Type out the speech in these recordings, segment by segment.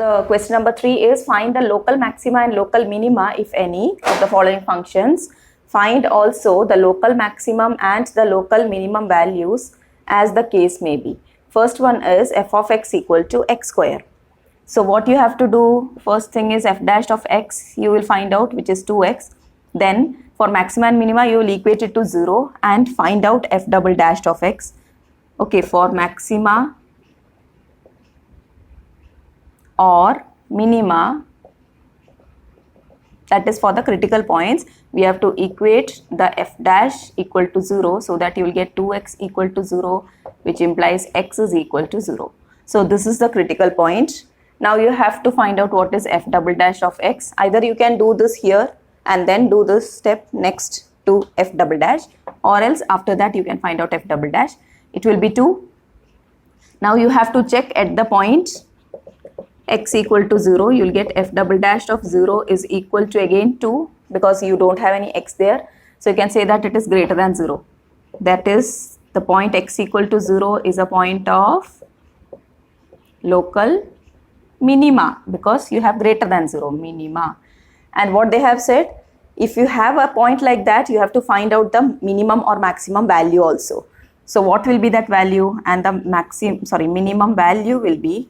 The question number 3 is find the local maxima and local minima, if any, of the following functions. Find also the local maximum and the local minimum values as the case may be. First one is f of x equal to x square. So what you have to do, first thing is f dash of x you will find out, which is 2x. Then for maxima and minima you will equate it to 0 and find out f double dash of x. Okay, for maxima or minima, that is for the critical points, we have to equate the f dash equal to 0, so that you will get 2x equal to 0, which implies x is equal to 0. So this is the critical point. Now you have to find out what is f double dash of x. Either you can do this here and then do this step next to f double dash, or else after that you can find out f double dash. It will be 2. Now you have to check at the point x equal to 0, you will get f double dash of 0 is equal to again 2, because you don't have any x there. So you can say that it is greater than 0. That is, the point x equal to 0 is a point of local minima, because you have greater than 0, minima. And what they have said, if you have a point like that, you have to find out the minimum or maximum value also. So what will be that value? And the minimum value will be,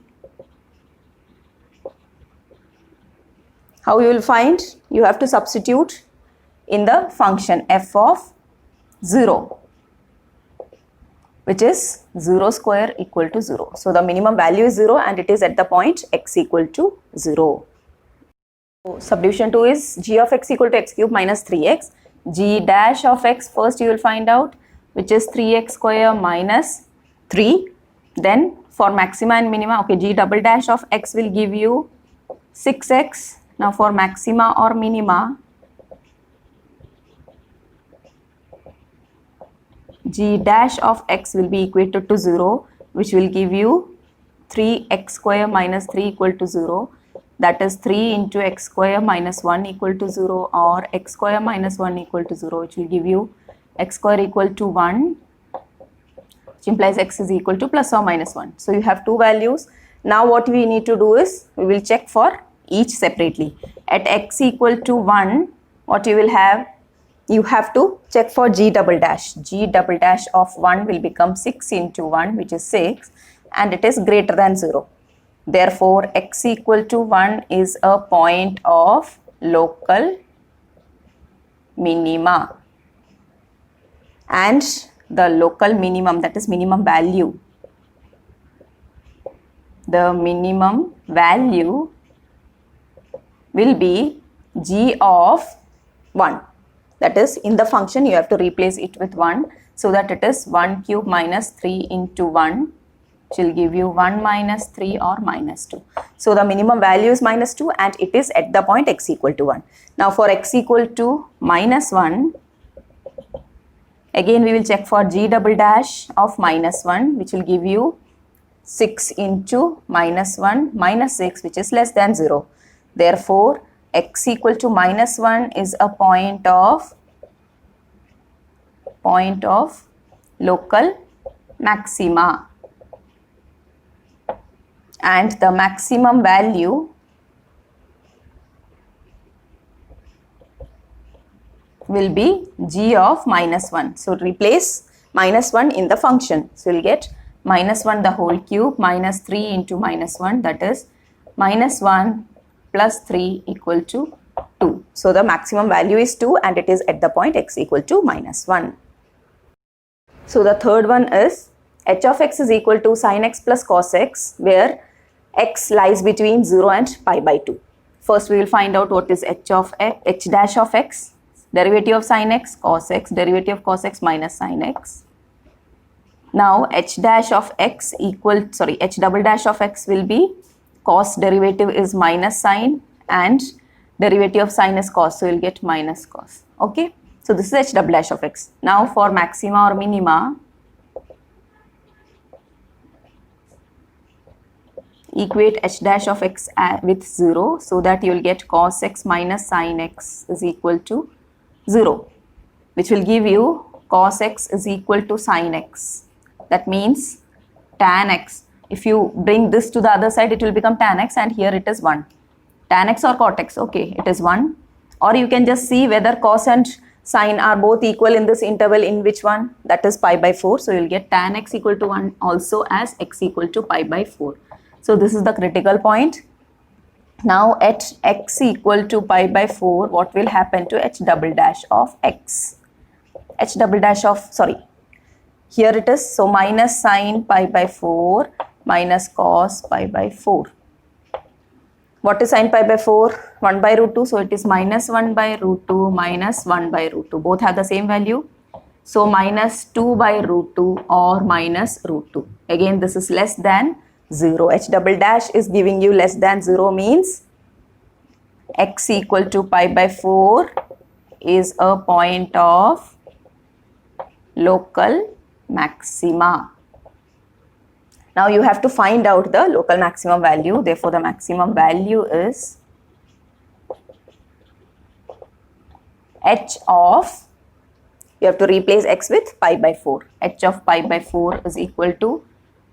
how you will find? You have to substitute in the function f of 0, which is 0 square equal to 0. So the minimum value is 0 and it is at the point x equal to 0. So subdivision 2 is g of x equal to x cube minus 3x. G dash of x first you will find out, which is 3x square minus 3. Then for maxima and minima, okay, g double dash of x will give you 6x. Now for maxima or minima, g dash of x will be equated to 0, which will give you 3x square minus 3 equal to 0. That is 3 into x square minus 1 equal to 0, or x square minus 1 equal to 0, which will give you x square equal to 1, which implies x is equal to plus or minus 1. So you have two values. Now what we need to do is, we will check for each separately. At x equal to 1, what you will have, you have to check for g double dash. G double dash of 1 will become 6 into 1, which is 6, and it is greater than 0. Therefore, x equal to 1 is a point of local minima, and the local minimum, that is minimum value, the minimum value will be g of 1. That is, in the function you have to replace it with 1, so that it is 1 cube minus 3 into 1, which will give you 1 minus 3 or minus 2. So the minimum value is minus 2 and it is at the point x equal to 1. Now for x equal to minus 1, again we will check for g double dash of minus 1, which will give you 6 into minus 1 minus 6, which is less than 0. Therefore, x equal to minus 1 is a point of local maxima, and the maximum value will be g of minus 1. So replace minus 1 in the function. So you will get minus 1 the whole cube minus 3 into minus 1, that is minus 1 plus 3 equal to 2. So the maximum value is 2 and it is at the point x equal to minus 1. So the third one is h of x is equal to sin x plus cos x, where x lies between 0 and pi by 2. First we will find out what is h dash of x, derivative of sin x, cos x, derivative of cos x minus sin x. Now h double dash of x will be, cos derivative is minus sine and derivative of sine is cos, so you will get minus cos. Okay, so this is h double dash of x. Now for maxima or minima, equate h dash of x with 0, so that you will get cos x minus sine x is equal to 0, which will give you cos x is equal to sine x. That means tan x. if you bring this to the other side, it will become tan x, and here it is 1. Tan x or cot x? Okay, it is 1. Or you can just see whether cos and sine are both equal in this interval, in which one? That is pi by 4. So you will get tan x equal to 1 also as x equal to pi by 4. So this is the critical point. Now at x equal to pi by 4, what will happen to h double dash of x? H double dash of, sorry, here it is, so minus sine pi by 4 minus cos pi by 4. What is sine pi by 4? 1 by root 2, so it is minus 1 by root 2 minus 1 by root 2. Both have the same value. So minus 2 by root 2 or minus root 2. Again, this is less than 0. H double dash is giving you less than 0, means x equal to pi by 4 is a point of local maxima. Now you have to find out the local maximum value. Therefore, the maximum value is h of, you have to replace x with pi by 4. H of pi by 4 is equal to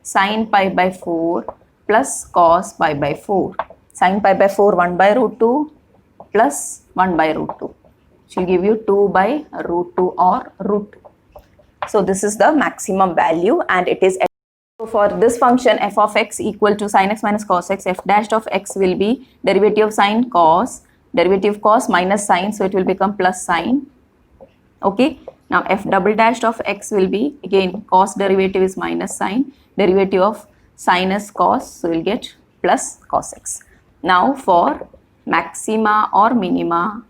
sine pi by 4 plus cos pi by 4. Sine pi by 4, 1 by root 2 plus 1 by root 2. Which will give you 2 by root 2 or root 2. So this is the maximum value, and it is. So for this function f of x equal to sin x minus cos x, f dash of x will be derivative of sine cos, derivative cos minus sine, so it will become plus sine. Okay. Now f double dash of x will be, again, cos derivative is minus sine, derivative of sinus cos, so we'll get plus cos x. Now for maxima or minima,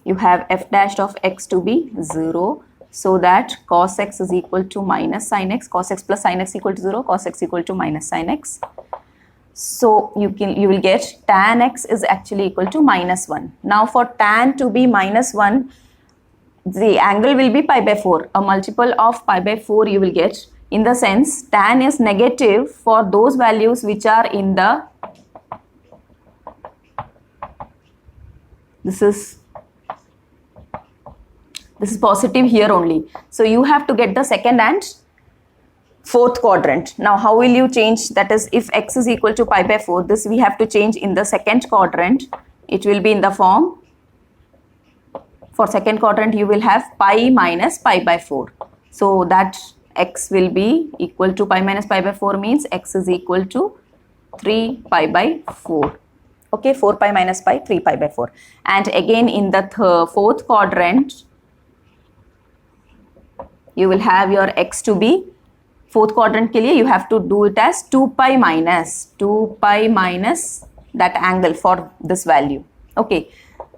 you have f dash of x to be 0, so that cos x is equal to minus sin x, cos x plus sin x equal to 0, cos x equal to minus sin x. So you will get tan x is actually equal to minus 1. Now for tan to be minus 1, the angle will be pi by 4. A multiple of pi by 4 you will get, in the sense tan is negative for those values which are in the, this is positive here only. So you have to get the second and fourth quadrant. Now how will you change? That is, if x is equal to pi by 4, this we have to change in the second quadrant. It will be in the form, for second quadrant you will have pi minus pi by 4. So that x will be equal to pi minus pi by 4, means x is equal to 3 pi by 4. Okay, 4 pi minus pi, 3 pi by 4. And again in the fourth quadrant, you will have your x to be, fourth quadrant के लिए you have to do it as 2 pi minus that angle for this value. Okay,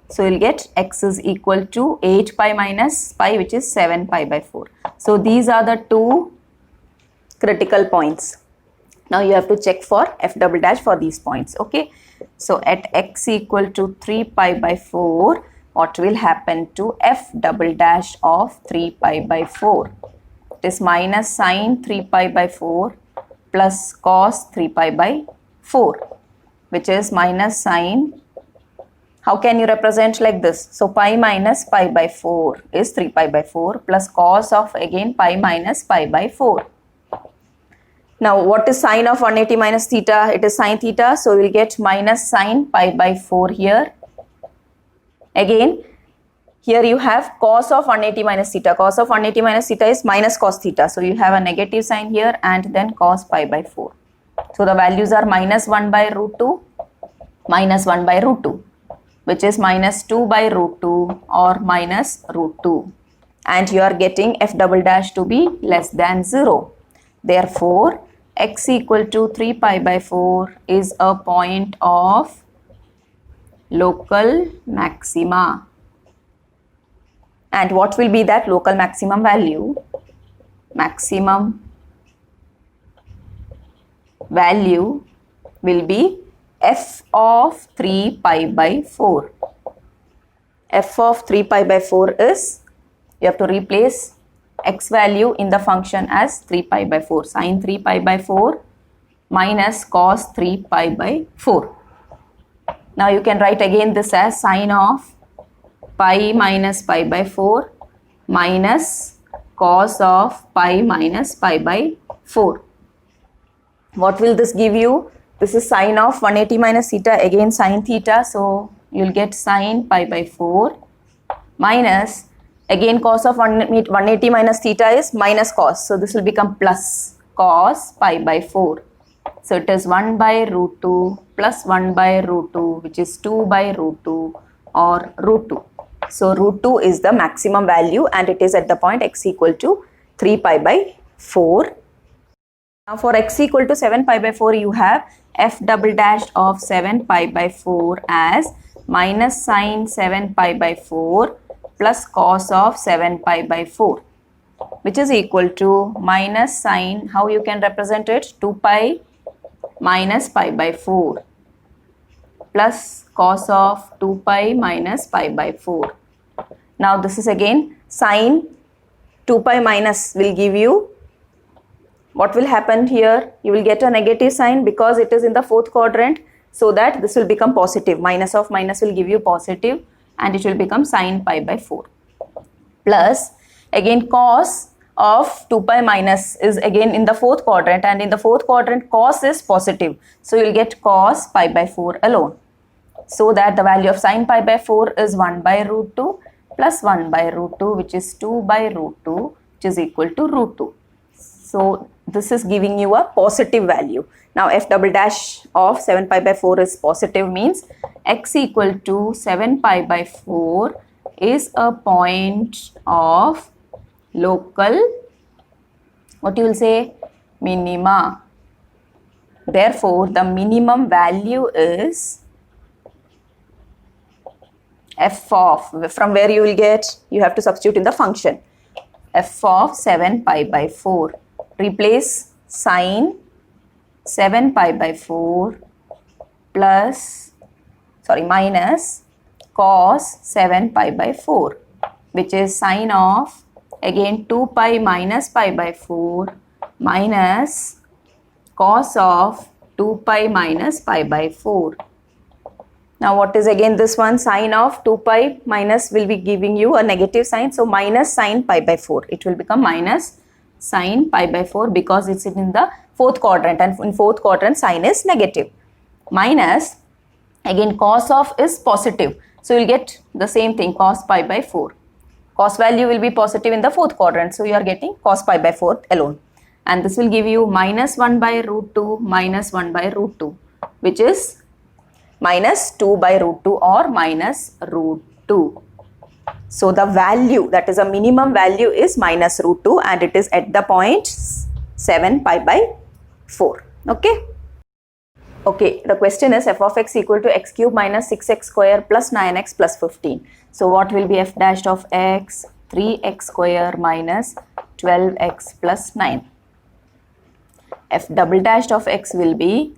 so you'll get x is equal to 8 pi minus pi, which is 7 pi by 4. So these are the two critical points. Now you have to check for f double dash for these points. Okay, so at x equal to 3 pi by 4, what will happen to f double dash of 3 pi by 4? It is minus sine 3 pi by 4 plus cos 3 pi by 4, which is minus sine. How can you represent like this? So pi minus pi by 4 is 3 pi by 4 plus cos of, again, pi minus pi by 4. Now what is sine of 180 minus theta? It is sine theta, so we will get minus sine pi by 4 here. Again, here you have cos of 180 minus theta. Cos of 180 minus theta is minus cos theta. So you have a negative sign here and then cos pi by 4. So the values are minus 1 by root 2, minus 1 by root 2, which is minus 2 by root 2 or minus root 2. And you are getting f double dash to be less than 0. Therefore, x equal to 3 pi by 4 is a point of local maxima. And what will be that local maximum value? Maximum value will be f of 3 pi by 4. F of 3 pi by 4 is, you have to replace x value in the function as 3 pi by 4. Sine 3 pi by 4 minus cos 3 pi by 4. Now you can write again this as sine of pi minus pi by 4 minus cos of pi minus pi by 4. What will this give you? This is sine of 180 minus theta, again sine theta, so you'll get sine pi by 4 minus, again cos of 180 minus theta is minus cos, so this will become plus cos pi by 4. So it is 1 by root 2 plus 1 by root 2, which is 2 by root 2 or root 2. So root 2 is the maximum value and it is at the point x equal to 3 pi by 4. Now for x equal to 7 pi by 4, you have f double dash of 7 pi by 4 as minus sine 7 pi by 4 plus cos of 7 pi by 4, which is equal to minus sine, how you can represent it, 2 pi minus pi by 4 plus cos of 2 pi minus pi by 4. Now this is again sine 2 pi minus will give you, what will happen here, you will get a negative sign because it is in the fourth quadrant, so that this will become positive, minus of minus will give you positive and it will become sine pi by 4 plus again cos of 2 pi minus is again in the fourth quadrant, and in the fourth quadrant cos is positive, so you will get cos pi by 4 alone, so that the value of sine pi by 4 is 1 by root 2 plus 1 by root 2, which is 2 by root 2, which is equal to root 2. So this is giving you a positive value. Now f double dash of 7 pi by 4 is positive, means x equal to 7 pi by 4 is a point of local, what you will say, minima. Therefore the minimum value is f of, from where you will get, you have to substitute in the function, f of 7 pi by 4. Replace sine 7 pi by 4 plus, minus cos 7 pi by 4, which is sine of again 2 pi minus pi by 4 minus cos of 2 pi minus pi by 4. Now what is again this one, sine of 2 pi minus will be giving you a negative sign, so minus sine pi by 4, it will become minus sine pi by 4 because it's in the fourth quadrant, and in fourth quadrant sine is negative, minus again cos of is positive, so you will get the same thing, cos pi by 4. Cos value will be positive in the fourth quadrant, so you are getting cos pi by 4 alone, and this will give you minus 1 by root 2 minus 1 by root 2, which is minus 2 by root 2 or minus root 2. So the value, that is a minimum value, is minus root 2 and it is at the point 7 pi by 4. Okay, the question is f of x equal to x cube minus 6x square plus 9x plus 15. So what will be f dash of x? 3x square minus 12x plus 9. F double dash of x will be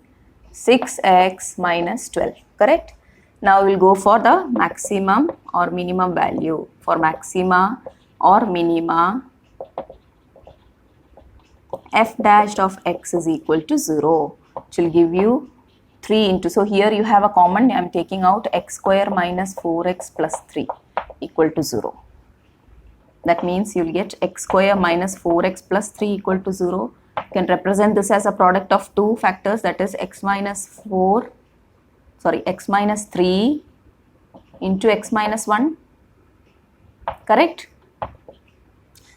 6x minus 12, correct? Now we will go for the maximum or minimum value. For maxima or minima, f dash of x is equal to 0, which will give you 3 into, so here you have a common, I am taking out x square minus 4x plus 3 equal to 0. That means you will get x square minus 4x plus 3 equal to 0. You can represent this as a product of two factors, that is x minus 3 into x minus 1, correct?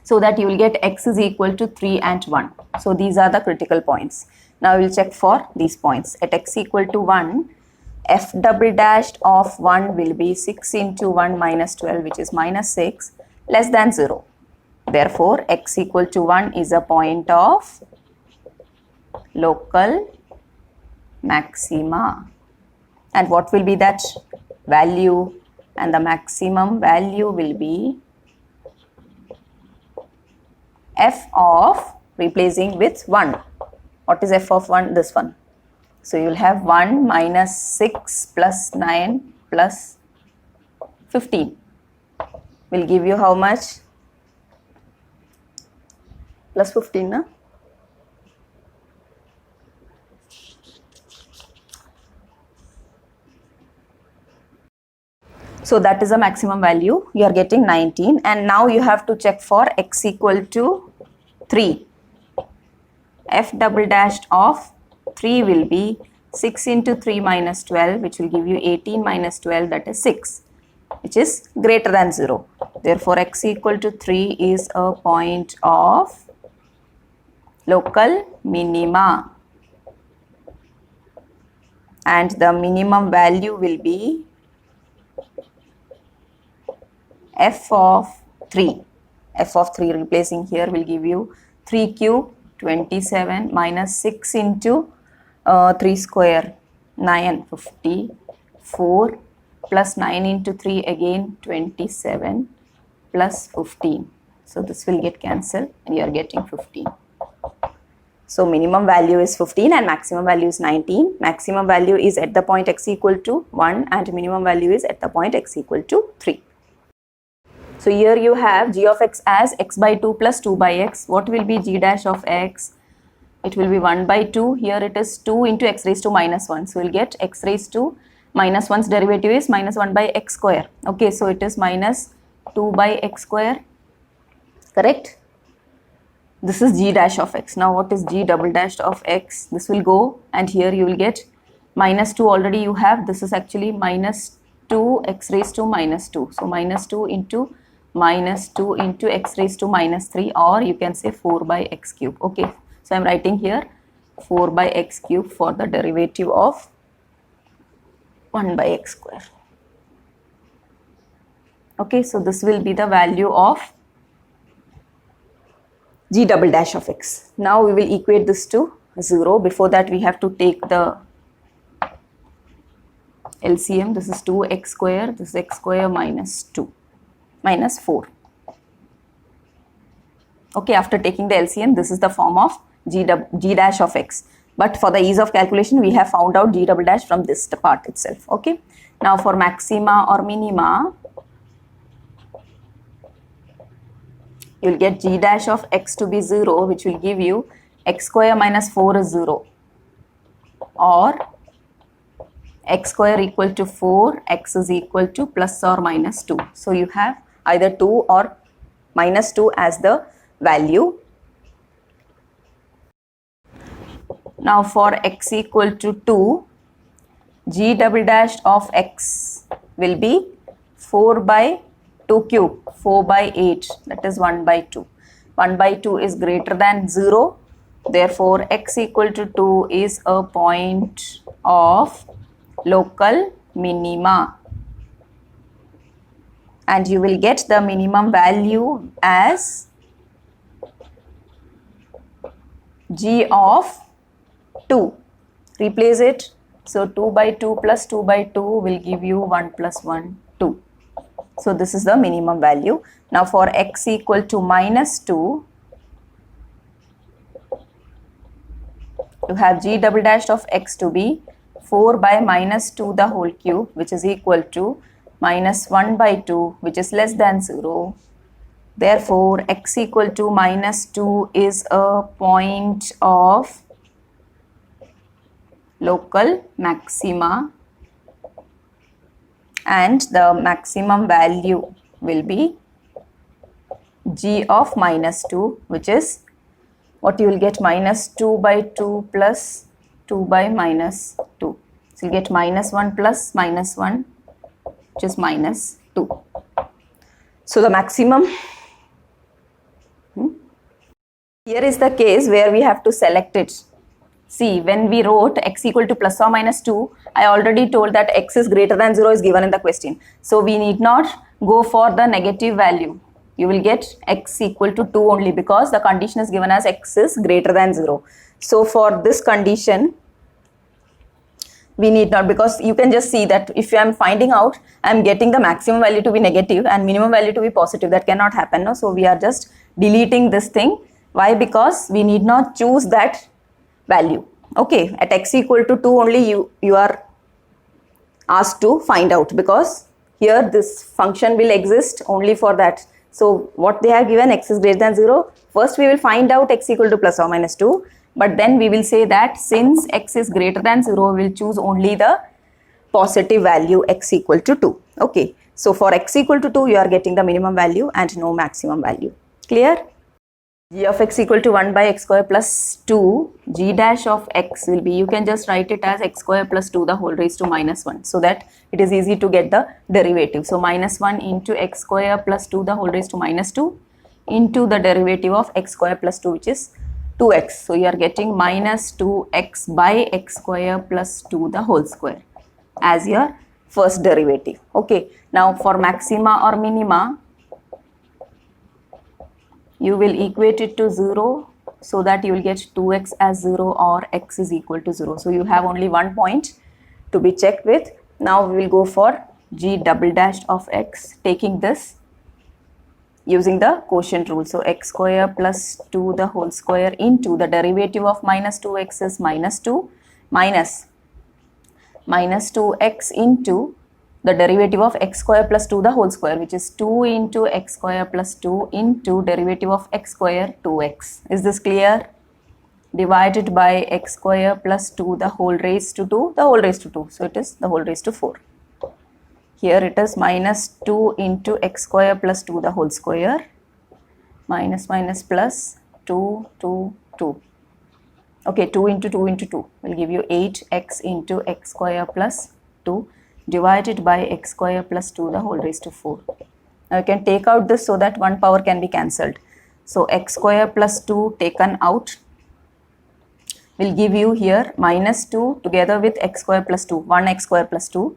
So that you will get x is equal to 3 and 1. So these are the critical points. Now we will check for these points. At x equal to 1, f double dash of 1 will be 6 into 1 minus 12, which is minus 6, less than 0. Therefore x equal to 1 is a point of local maxima. And what will be that value? And the maximum value will be f of, replacing with 1. What is f of 1? This one. So you will have 1 minus 6 plus 9 plus 15 will give you how much? Plus 15, na? So that is the maximum value. You are getting 19, and now you have to check for x equal to 3. F double dashed of 3 will be 6 into 3 minus 12, which will give you 18 minus 12, that is 6, which is greater than 0. Therefore, x equal to 3 is a point of local minima, and the minimum value will be f of 3. F of 3 replacing here will give you 3 cube 27 minus 6 into 3 square 9 50, 4 plus 9 into 3 again 27 plus 15. So this will get cancelled and you are getting 15. So minimum value is 15 and maximum value is 19. Maximum value is at the point x equal to 1 and minimum value is at the point x equal to 3. So here you have g of x as x by 2 plus 2 by x. What will be g dash of x? It will be 1 by 2. Here it is 2 into x raised to minus 1. So we'll get x raised to minus 1's derivative is minus 1 by x square. Okay, so it is minus 2 by x square. Correct? This is g dash of x. Now what is g double dash of x? This will go and here you will get minus 2 already you have. This is actually minus 2 x raised to minus 2. So minus 2 into minus 2 into x raised to minus 3, or you can say 4 by x cube. Okay, so I am writing here 4 by x cube for the derivative of 1 by x square. Okay, so this will be the value of g double dash of x. Now we will equate this to 0. Before that we have to take the LCM. This is 2x square, this is x square minus 2 minus 4. Okay, after taking the LCM, this is the form of g dash of x. But for the ease of calculation, we have found out g double dash from this part itself. Okay, now for maxima or minima, you will get g dash of x to be 0, which will give you x square minus 4 is 0, or x square equal to 4, x is equal to plus or minus 2. So you have either 2 or minus 2 as the value. Now for x equal to 2, g double dash of x will be 4 by 2 cube, 4 by 8, that is 1 by 2. 1 by 2 is greater than 0. Therefore, x equal to 2 is a point of local minima, and you will get the minimum value as g of 2. Replace it. So 2 by 2 plus 2 by 2 will give you 1 plus 1, 2. So this is the minimum value. Now for x equal to minus 2, you have g double dash of x to be 4 by minus 2 the whole cube, which is equal to minus 1 by 2, which is less than 0. Therefore, x equal to minus 2 is a point of local maxima, and the maximum value will be g of minus 2, which is what you will get, minus 2 by 2 plus 2 by minus 2. So you get minus 1 plus minus 1, which is minus 2. So the maximum, here is the case where we have to select it. See, when we wrote x equal to plus or minus 2, I already told that x is greater than 0 is given in the question. So we need not go for the negative value. You will get x equal to 2 only, because the condition is given as x is greater than 0. So for this condition, we need not, because you can just see that if I am finding out, I am getting the maximum value to be negative and minimum value to be positive. That cannot happen. No? So we are just deleting this thing. Why? Because we need not choose that value. Okay, at x equal to 2 only you are asked to find out, because here this function will exist only for that. So what they have given, x is greater than 0. First we will find out x equal to plus or minus 2. But then we will say that since x is greater than 0, we will choose only the positive value x equal to 2. Okay. So for x equal to 2, you are getting the minimum value and no maximum value. Clear? G of x equal to 1 by x square plus 2, g dash of x will be, you can just write it as x square plus 2 the whole raised to minus 1, so that it is easy to get the derivative. So minus 1 into x square plus 2 the whole raised to minus 2 into the derivative of x square plus 2, which is 2x. So you are getting minus 2x by x square plus 2 the whole square as your first derivative. Okay, now for maxima or minima, you will equate it to 0, so that you will get 2x as 0 or x is equal to 0. So you have only one point to be checked with. Now we will go for g double dash of x, taking this using the quotient rule. So x square plus 2 the whole square into the derivative of minus 2x is minus 2 minus 2x into the derivative of x square plus 2 the whole square, which is 2 into x square plus 2 into derivative of x square 2x. Is this clear? Divided by x square plus 2 the whole raised to 2 the whole raised to 2. So it is the whole raised to 4. Here it is minus 2 into x square plus 2 the whole square minus plus 2, 2, 2. Okay, 2 into 2 into 2 will give you 8x into x square plus 2 divided by x square plus 2 the whole raised to 4. Now you can take out this so that one power can be cancelled. So x square plus 2 taken out will give you here minus 2 together with x square plus 2, 1x square plus 2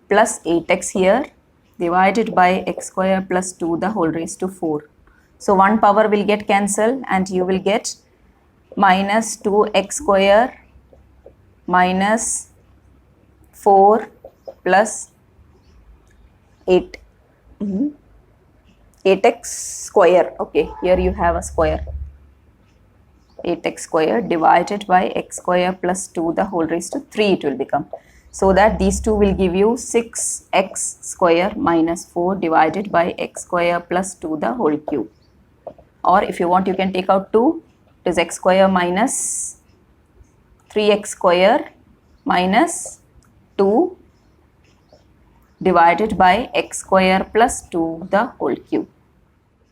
plus 8x here divided by x square plus 2 the whole raised to 4. So one power will get cancelled and you will get minus 2x square minus 4 plus 8, 8x square. Okay, here you have a square, 8x square divided by x square plus 2 the whole raised to 3 it will become. So that these two will give you 6x square minus 4 divided by x square plus 2 the whole cube. Or if you want, you can take out 2. It is x square minus 3x square minus 2 divided by x square plus 2 the whole cube.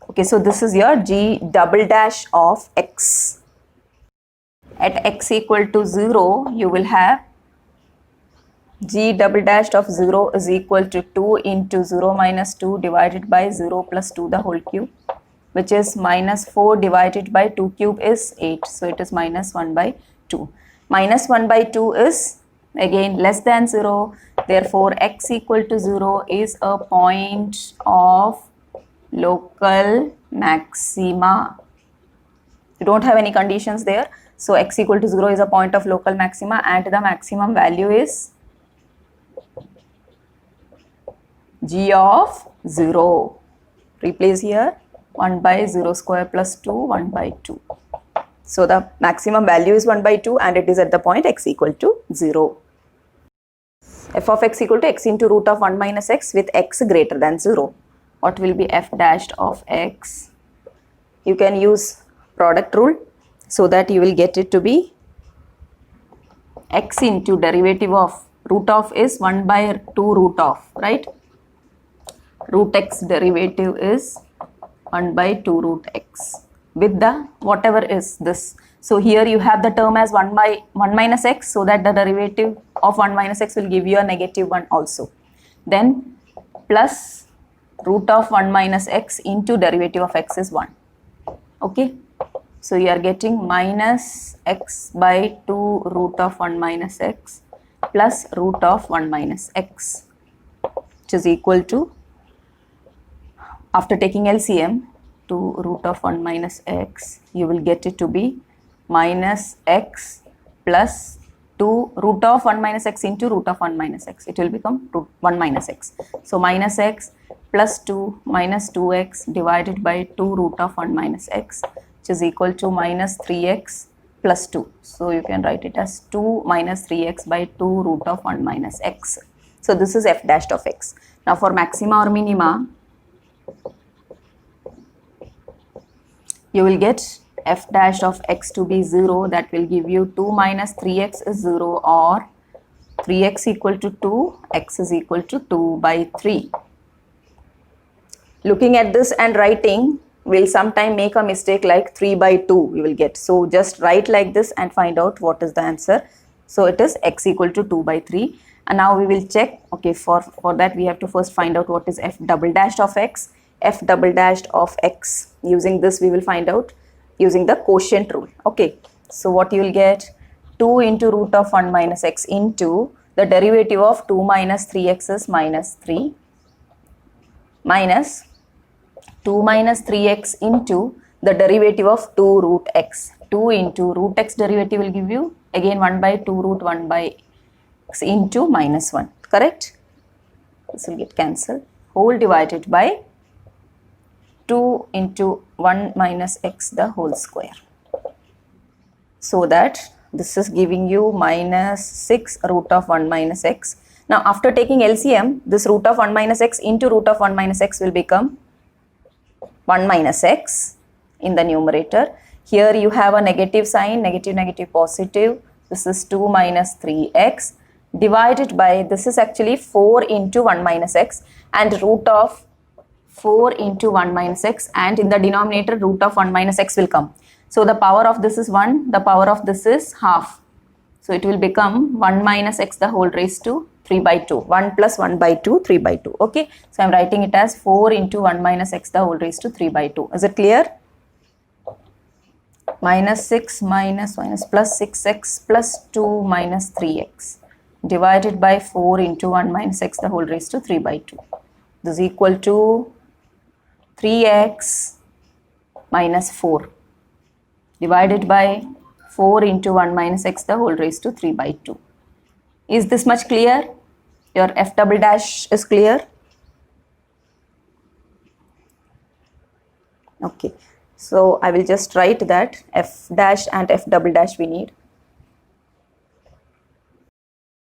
Okay, so this is your g double dash of x. At x equal to 0, you will have g double dash of 0 is equal to 2 into 0 minus 2 divided by 0 plus 2 the whole cube, which is minus 4 divided by 2 cube is 8. So it is minus 1 by 2. Minus 1 by 2 is again less than 0. Therefore, x equal to 0 is a point of local maxima. You don't have any conditions there. So x equal to 0 is a point of local maxima and the maximum value is g of 0. Replace here 1 by 0 square plus 2, 1 by 2. So the maximum value is 1 by 2 and it is at the point x equal to 0. F of x equal to x into root of 1 minus x with x greater than 0. What will be f dashed of x? You can use product rule so that you will get it to be x into derivative of root of is 1 by 2 root of, right? Root x derivative is 1 by 2 root x with the whatever is this. So here you have the term as 1 by 1 minus x, so that the derivative of 1 minus x will give you a negative 1 also. Then plus root of 1 minus x into derivative of x is 1. Okay. So you are getting minus x by 2 root of 1 minus x plus root of 1 minus x, which is equal to, after taking LCM, 2 root of 1 minus x, you will get it to be minus x plus 2 root of 1 minus x into root of 1 minus x. It will become root 1 minus x. So minus x plus 2 minus 2x divided by 2 root of 1 minus x, which is equal to minus 3x plus 2. So you can write it as 2 minus 3x by 2 root of 1 minus x. So this is f dashed of x. Now for maxima or minima, you will get f dash of x to be 0. That will give you 2 minus 3x is 0, or 3x equal to 2, x is equal to 2 by 3. looking at this and writing, we'll sometime make a mistake like 3 by 2 we will get. So just write like this and find out what is the answer. So it is x equal to 2 by 3. And now we will check. Okay, for that we have to first find out what is f double dash of x. F double dash of x, using this we will find out using the quotient rule. Okay, so what you will get, 2 into root of 1 minus x into the derivative of 2 minus 3x is minus 3 minus 2 minus 3x into the derivative of 2 root x. 2 into root x derivative will give you again 1 by 2 root 1 by x into minus 1. Correct? This will get cancelled. Whole divided by 2 into 1 minus x the whole square. So that this is giving you minus 6 root of 1 minus x. Now after taking LCM, this root of 1 minus x into root of 1 minus x will become 1 minus x in the numerator. Here you have a negative sign, negative, negative, positive. This is 2 minus 3x divided by, this is actually 4 into 1 minus x and root of 4 into 1 minus x, and in the denominator root of 1 minus x will come. So the power of this is 1, the power of this is half. So it will become 1 minus x the whole raised to 3 by 2. 1 plus 1 by 2, 3 by 2. Okay. So I am writing it as 4 into 1 minus x the whole raised to 3 by 2. Is it clear? Minus 6 minus plus 6x plus 2 minus 3x divided by 4 into 1 minus x the whole raised to 3 by 2. This is equal to 3x minus 4 divided by 4 into 1 minus x the whole raised to 3 by 2. Is this much clear? Your f double dash is clear? Okay. So I will just write that f dash and f double dash we need.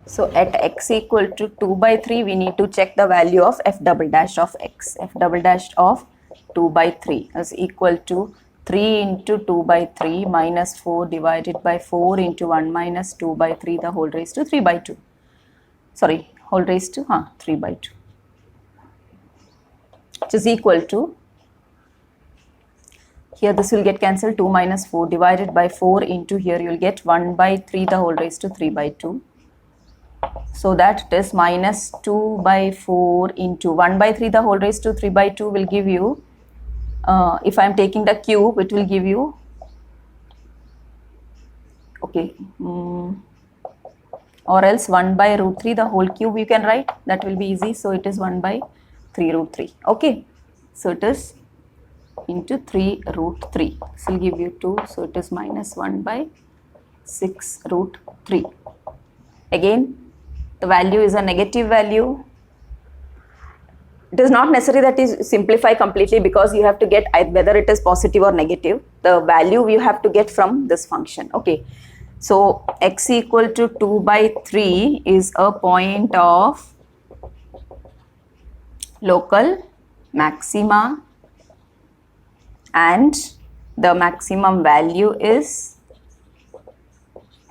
So at x equal to 2 by 3, we need to check the value of f double dash of x. F double dash of 2 by 3 is equal to 3 into 2 by 3 minus 4 divided by 4 into 1 minus 2 by 3 the whole raised to 3 by 2. Sorry, whole raised to 3 by 2. Which is equal to, here this will get cancelled, 2 minus 4 divided by 4 into, here you will get 1 by 3 the whole raised to 3 by 2. So that it is minus 2 by 4 into 1 by 3 the whole raised to 3 by 2 will give you, if I am taking the cube, it will give you, okay, or else 1 by root 3 the whole cube you can write, that will be easy. So it is 1 by 3 root 3. Okay, so it is into 3 root 3. This will give you 2. So it is minus 1 by 6 root 3. Again, the value is a negative value. It is not necessary that you simplify completely, because you have to get whether it is positive or negative. The value you have to get from this function. Okay. So x equal to 2 by 3 is a point of local maxima, and the maximum value is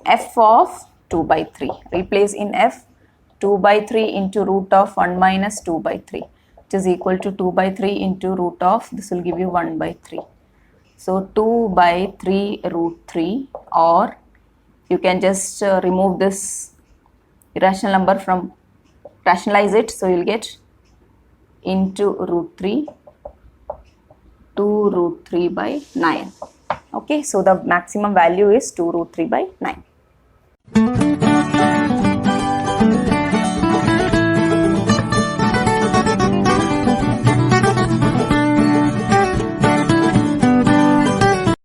f of 2 by 3. Replace in f 2 by 3 into root of 1 minus 2 by 3, which is equal to 2 by 3 into root of, this will give you 1 by 3. So 2 by 3 root 3, or you can just remove this irrational number from, rationalize it. So you will get into root 3, 2 root 3 by 9. Okay, so the maximum value is 2 root 3 by 9.